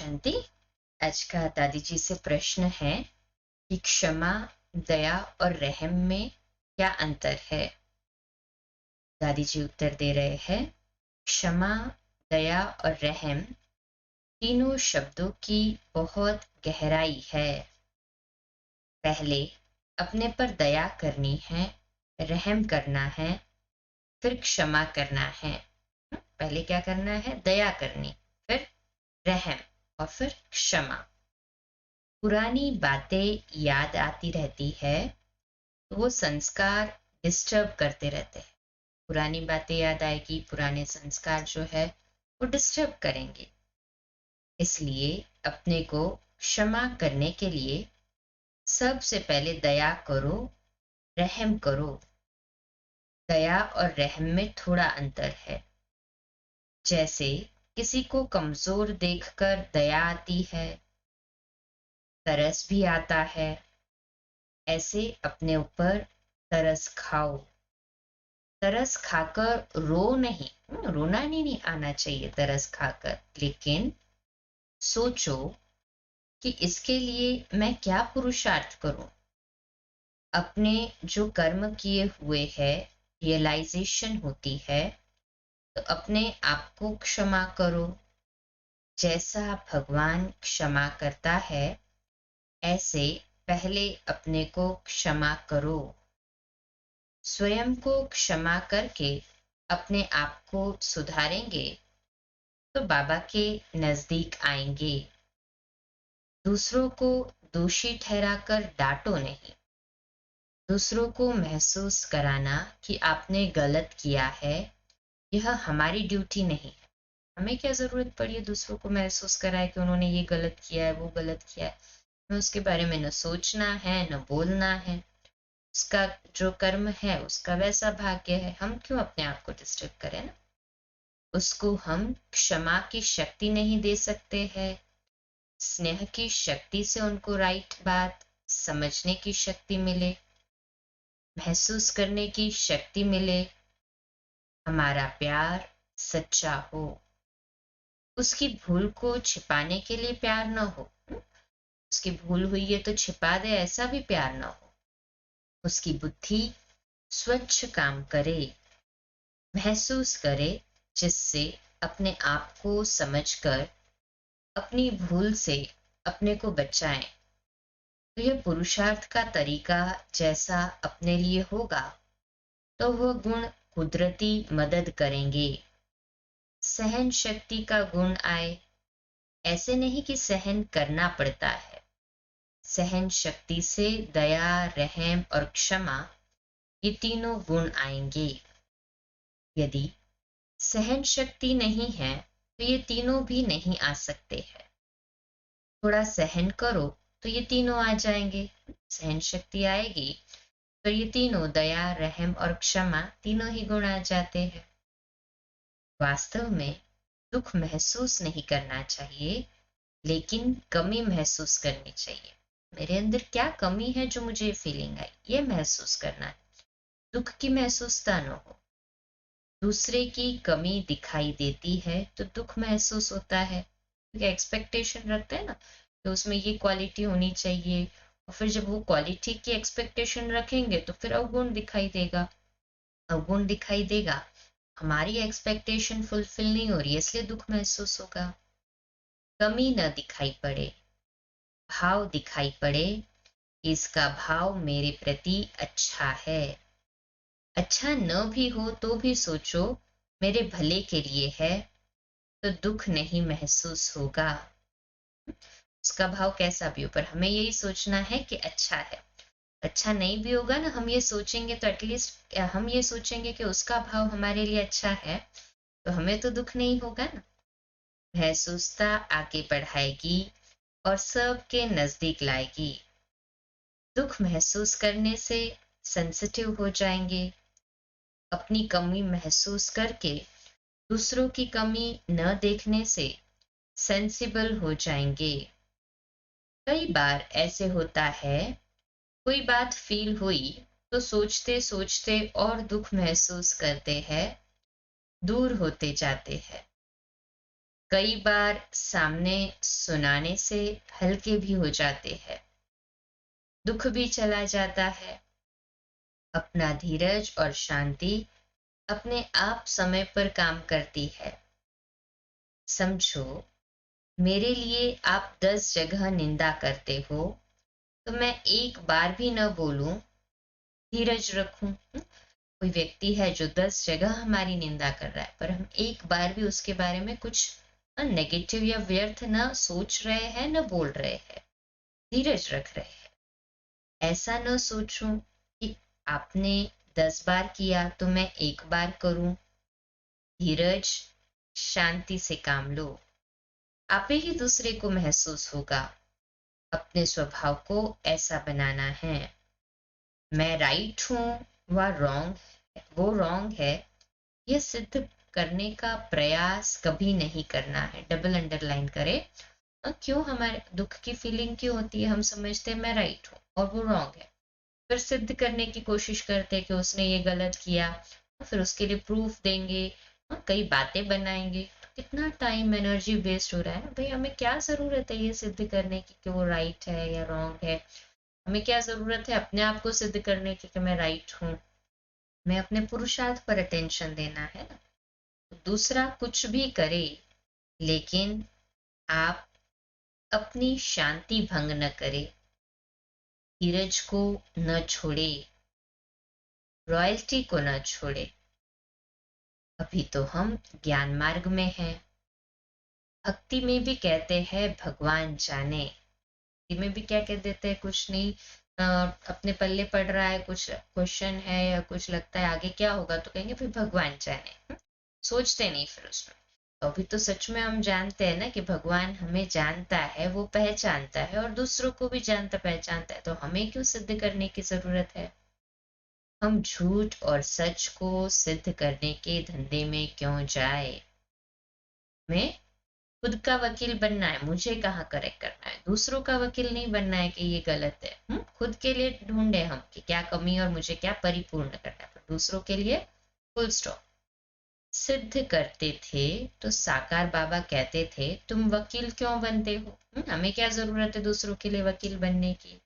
शांति। आज का दादी जी से प्रश्न है कि क्षमा, दया और रहम में क्या अंतर है। दादी जी उत्तर दे रहे हैं, क्षमा, दया और रहम तीनों शब्दों की बहुत गहराई है। पहले अपने पर दया करनी है, रहम करना है, फिर क्षमा करना है। पहले क्या करना है? दया करनी, फिर रहम और फिर क्षमा। पुरानी बातें याद आती रहती है तो वो संस्कार डिस्टर्ब करते रहते हैं। पुरानी बातें याद आएगी, पुराने संस्कार जो है वो डिस्टर्ब करेंगे। इसलिए अपने को क्षमा करने के लिए सबसे पहले दया करो, रहम करो। दया और रहम में थोड़ा अंतर है। जैसे किसी को कमजोर देखकर दया आती है, तरस भी आता है, ऐसे अपने ऊपर तरस खाओ। तरस खाकर रो नहीं, रोना नहीं आना चाहिए तरस खाकर, लेकिन सोचो कि इसके लिए मैं क्या पुरुषार्थ करूं। अपने जो कर्म किए हुए हैं रियलाइजेशन होती है, तो अपने आप को क्षमा करो। जैसा भगवान क्षमा करता है ऐसे पहले अपने को क्षमा करो। स्वयं को क्षमा करके अपने आप को सुधारेंगे तो बाबा के नजदीक आएंगे। दूसरों को दोषी ठहराकर डांटो नहीं। दूसरों को महसूस कराना कि आपने गलत किया है, यह हमारी ड्यूटी नहीं है। हमें क्या जरूरत पड़ी है दूसरों को महसूस कराए कि उन्होंने ये गलत किया है, वो गलत किया है। हमें उसके बारे में न सोचना है न बोलना है। उसका जो कर्म है उसका वैसा भाग्य है, हम क्यों अपने आप को डिस्टर्ब करें ना। उसको हम क्षमा की शक्ति नहीं दे सकते हैं, स्नेह की शक्ति से उनको राइट बात समझने की शक्ति मिले, महसूस करने की शक्ति मिले, हमारा प्यार सच्चा हो। उसकी भूल को छिपाने के लिए प्यार न हो। उसकी भूल हुई है तो छिपा दे, ऐसा भी प्यार न हो। उसकी बुद्धि स्वच्छ काम करे, महसूस करे, जिससे अपने आप को समझकर अपनी भूल से अपने को बचाएं। तो यह पुरुषार्थ का तरीका जैसा अपने लिए होगा तो वह गुण कुदरती मदद करेंगे। सहन शक्ति का गुण आए, ऐसे नहीं कि सहन करना पड़ता है। सहन शक्ति से दया, रहम और क्षमा, ये तीनों गुण आएंगे। यदि सहन शक्ति नहीं है तो ये तीनों भी नहीं आ सकते हैं। थोड़ा सहन करो तो ये तीनों आ जाएंगे। सहन शक्ति आएगी तो ये तीनों दया, रहम और क्षमा तीनों ही गुण आ जाते हैं। वास्तव में दुख महसूस नहीं करना चाहिए, लेकिन कमी महसूस करनी चाहिए। मेरे अंदर क्या कमी है जो मुझे फीलिंग आई, ये महसूस करना है। दुख की महसूसता न हो। दूसरे की कमी दिखाई देती है तो दुख महसूस होता है, क्योंकि एक्सपेक्टेशन रखते हैं ना कि उसमें ये क्वालिटी होनी चाहिए, और फिर जब वो क्वालिटी की एक्सपेक्टेशन रखेंगे तो फिर अवगुण दिखाई देगा। अवगुण दिखाई देगा, हमारी एक्सपेक्टेशन फुलफिल नहीं हो रही है, इसलिए दुख महसूस होगा। कमी न दिखाई पड़े, भाव दिखाई पड़े, इसका भाव मेरे प्रति अच्छा है। अच्छा न भी हो तो भी सोचो मेरे भले के लिए है, तो दुख नहीं महसूस होगा। उसका भाव कैसा भी हो, पर हमें यही सोचना है कि अच्छा है। अच्छा नहीं भी होगा ना, हम ये सोचेंगे तो एटलीस्ट हम ये सोचेंगे कि उसका भाव हमारे लिए अच्छा है, तो हमें तो दुख नहीं होगा ना। महसूसता आगे बढ़ाएगी और सबके नजदीक लाएगी। दुख महसूस करने से सेंसिटिव हो जाएंगे। अपनी कमी महसूस करके दूसरों की कमी न देखने से सेंसिबल हो जाएंगे। कई बार ऐसे होता है, कोई बात फील हुई तो सोचते सोचते और दुख महसूस करते हैं, दूर होते जाते हैं। कई बार सामने सुनाने से हल्के भी हो जाते हैं, दुख भी चला जाता है। अपना धीरज और शांति अपने आप समय पर काम करती है। समझो, मेरे लिए आप 10 जगह निंदा करते हो, तो मैं एक बार भी न बोलूं, धीरज रखूं। कोई व्यक्ति है जो 10 जगह हमारी निंदा कर रहा है, पर हम एक बार भी उसके बारे में कुछ नेगेटिव या व्यर्थ न सोच रहे हैं, न बोल रहे हैं, धीरज रख रहे हैं। ऐसा न सोचूं कि आपने 10 बार किया तो मैं एक बार करूं। धीरज, शांति से काम लो, आपे ही दूसरे को महसूस होगा। अपने स्वभाव को ऐसा बनाना है, मैं राइट हूं वो रॉन्ग है, यह सिद्ध करने का प्रयास कभी नहीं करना है। डबल अंडरलाइन करे। क्यों हमारे दुख की फीलिंग क्यों होती है? हम समझते हैं मैं राइट हूँ और वो रॉन्ग है, फिर सिद्ध करने की कोशिश करते हैं कि उसने ये गलत किया, फिर उसके लिए प्रूफ देंगे, कई बातें बनाएंगे। तो कितना टाइम एनर्जी वेस्ट हो रहा है भाई। हमें क्या जरूरत है ये सिद्ध करने की कि वो राइट है या रॉन्ग है? हमें क्या जरूरत है अपने आप को सिद्ध करने की कि मैं राइट हूँ? मैं अपने पुरुषार्थ पर अटेंशन देना है ना। तो दूसरा कुछ भी करे, लेकिन आप अपनी शांति भंग न करे, धीरज को न छोड़े, रॉयल्टी को न छोड़े। अभी तो हम ज्ञान मार्ग में हैं। भक्ति में भी कहते हैं भगवान जाने। भक्ति में भी क्या कह देते हैं? कुछ नहीं, अपने पल्ले पड़ रहा है, कुछ क्वेश्चन है या कुछ लगता है आगे क्या होगा, तो कहेंगे फिर भगवान जाने। सोचते नहीं फिर उसमें। तो अभी तो सच में हम जानते हैं ना कि भगवान हमें जानता है, वो पहचानता है और दूसरों को भी जानता पहचानता है, तो हमें क्यों सिद्ध करने की जरूरत है? हम झूठ और सच को सिद्ध करने के धंधे में क्यों जाए? हमें खुद का वकील बनना है, मुझे कहाँ करेक्ट करना है, दूसरों का वकील नहीं बनना है कि ये गलत है। खुद के लिए ढूंढे हम कि क्या कमी और मुझे क्या परिपूर्ण करना है, पर दूसरों के लिए फुल स्टॉप। सिद्ध करते थे तो साकार बाबा कहते थे तुम वकील क्यों बनते हो? हमें क्या जरूरत है दूसरों के लिए वकील बनने की?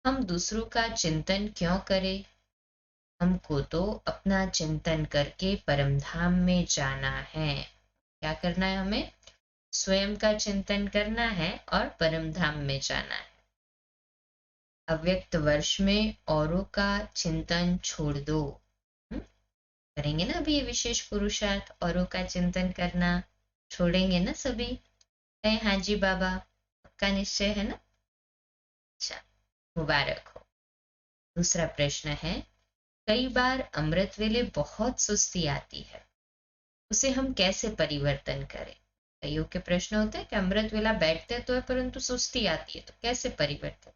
हम दूसरों का चिंतन क्यों करें? हमको तो अपना चिंतन करके परम धाम में जाना है। क्या करना है हमें? स्वयं का चिंतन करना है और परम धाम में जाना है। अव्यक्त वर्ष में औरों का चिंतन छोड़ दो। करेंगे ना अभी ये विशेष पुरुषार्थ, औरों का चिंतन करना छोड़ेंगे ना सभी? कहें हाँ जी बाबा, पक्का निश्चय है ना? अच्छा, मुबारक हो। दूसरा प्रश्न है, कई बार अमृत वेले बहुत सुस्ती आती है, उसे हम कैसे परिवर्तन करें? कईयों के प्रश्न होते हैं कि अमृत वेला बैठते तो है परंतु सुस्ती आती है, तो कैसे परिवर्तन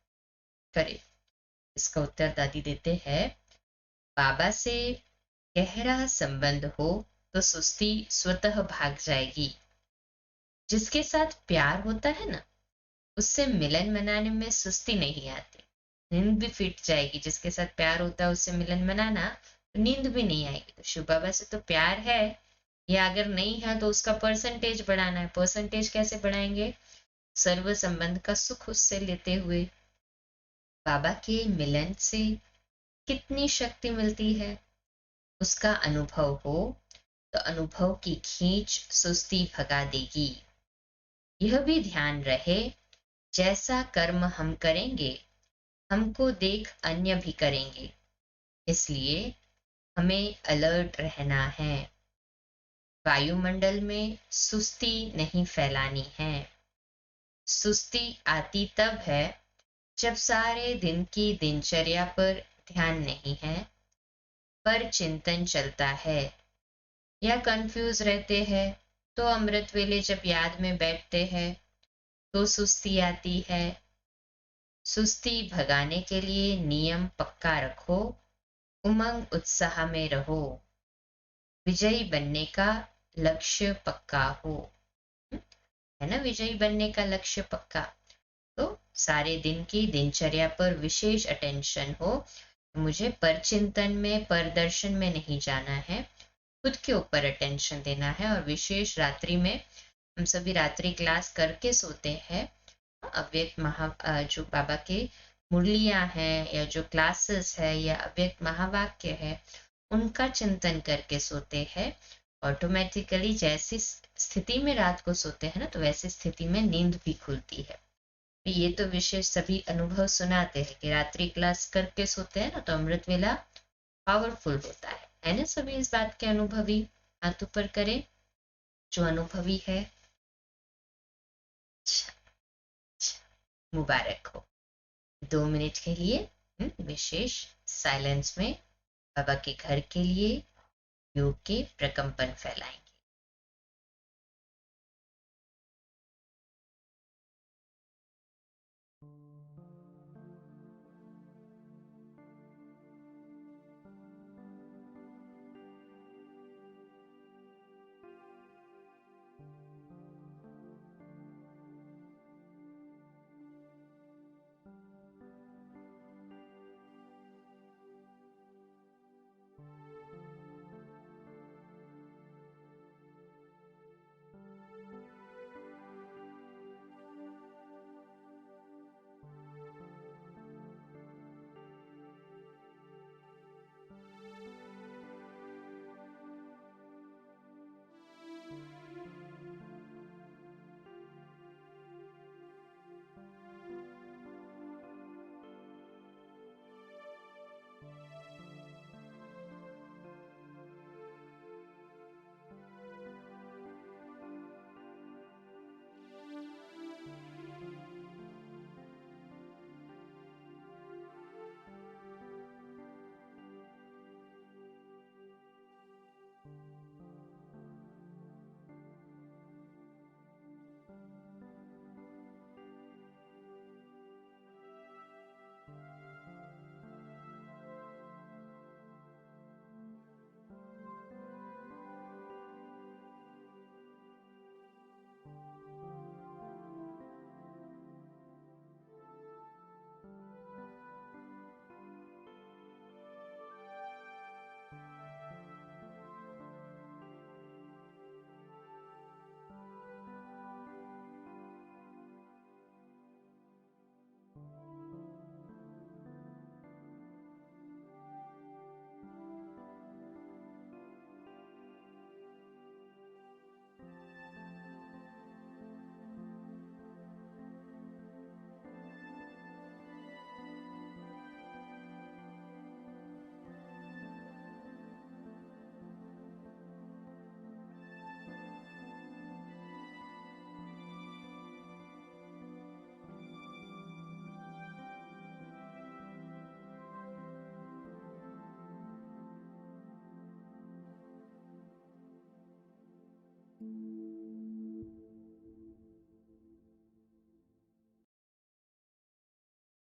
करें? इसका उत्तर दादी देते हैं, बाबा से गहरा संबंध हो तो सुस्ती स्वतः भाग जाएगी। जिसके साथ प्यार होता है ना, उससे मिलन मनाने में सुस्ती नहीं आती, नींद भी फिट जाएगी। जिसके साथ प्यार होता है उससे मिलन मनाना, तो नींद भी नहीं आएगी। तो शिव बाबा से तो प्यार है, या अगर नहीं है तो उसका परसेंटेज बढ़ाना है। परसेंटेज कैसे बढ़ाएंगे? सर्व संबंध का सुख उससे लेते हुए। बाबा के मिलन से कितनी शक्ति मिलती है, उसका अनुभव हो तो अनुभव की खींच सुस्ती भगा देगी। यह भी ध्यान रहे, जैसा कर्म हम करेंगे हमको देख अन्य भी करेंगे, इसलिए हमें अलर्ट रहना है। वायुमंडल में सुस्ती नहीं फैलानी है। सुस्ती आती तब है जब सारे दिन की दिनचर्या पर ध्यान नहीं है, पर चिंतन चलता है, या कंफ्यूज रहते हैं। तो अमृत वेले जब याद में बैठते हैं तो सुस्ती आती है। सुस्ती भगाने के लिए नियम पक्का रखो, उमंग उत्साह में रहो, विजयी बनने का लक्ष्य पक्का हो। है ना, विजयी बनने का लक्ष्य पक्का। तो सारे दिन की दिनचर्या पर विशेष अटेंशन हो। मुझे परचिंतन में, परदर्शन में नहीं जाना है, खुद के ऊपर अटेंशन देना है। और विशेष रात्रि में हम सभी रात्रि क्लास करके सोते हैं। अव्यक्त जो बाबा के मुरलियां हैं या जो क्लासेस है या अव्यक्त महावाक्य है, उनका चिंतन करके सोते हैं। ऑटोमेटिकली जैसी स्थिति में रात को सोते हैं ना, तो वैसी स्थिति में नींद भी खुलती है। ये तो विशेष सभी अनुभव सुनाते हैं कि रात्रि क्लास करके सोते हैं ना, तो अमृत वेला पावरफुल होता है ना। सभी इस बात के अनुभवी हाथ ऊपर करें जो अनुभवी है। मुबारक हो। 2 मिनट के लिए विशेष साइलेंस में बाबा के घर के लिए योग के प्रकंपन फैलाएंगे।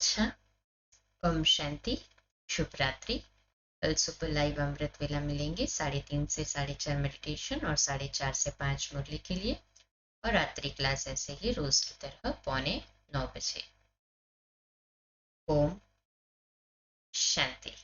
अच्छा, ओम शांति, शुभ रात्रि। कल सुबह लाइव अमृत वेला मिलेंगे 3:30 से 4:30 मेडिटेशन और 4:30 से 5 मुरली के लिए, और रात्रि क्लास ऐसे ही रोज की तरह 8:45 बजे। ओम शांति।